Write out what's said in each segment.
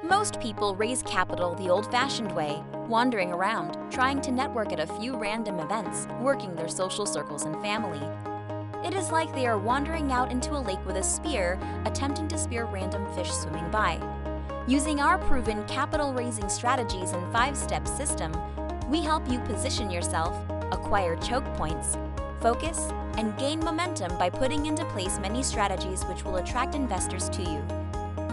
Most people raise capital the old-fashioned way, wandering around, trying to network at a few random events, working their social circles and family. It is like they are wandering out into a lake with a spear, attempting to spear random fish swimming by. Using our proven capital-raising strategies and 5-step system, we help you position yourself, acquire choke points, focus, and gain momentum by putting into place many strategies which will attract investors to you.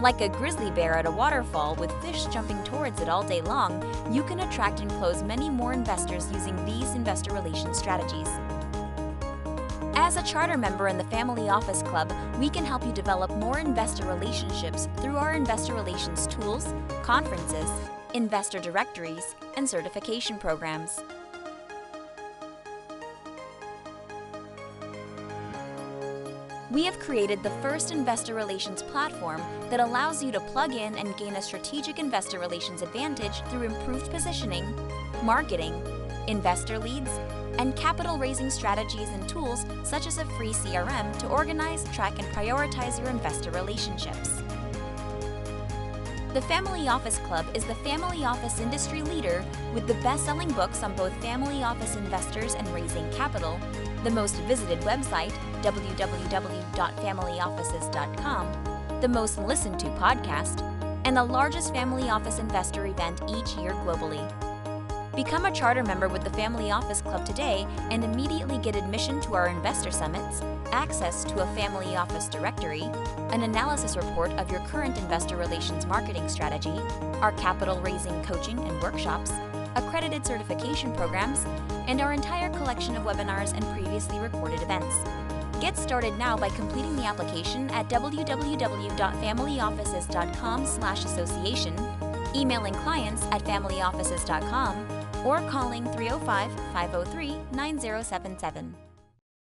Like a grizzly bear at a waterfall with fish jumping towards it all day long, you can attract and close many more investors using these investor relations strategies. As a charter member in the Family Office Club, we can help you develop more investor relationships through our investor relations tools, conferences, investor directories, and certification programs. We have created the first investor relations platform that allows you to plug in and gain a strategic investor relations advantage through improved positioning, marketing, investor leads, and capital-raising strategies and tools such as a free CRM to organize, track, and prioritize your investor relationships. The Family Office Club is the family office industry leader with the best-selling books on both family office investors and raising capital, the most visited website, www.familyoffices.com, the most listened to podcast, and the largest family office investor event each year globally. Become a charter member with the Family Office Club today and immediately get admission to our investor summits, access to a family office directory, an analysis report of your current investor relations marketing strategy, our capital raising coaching and workshops, accredited certification programs, and our entire collection of webinars and previously recorded events. Get started now by completing the application at www.familyoffices.com/association, emailing clients at familyoffices.com, or calling 305-503-9077.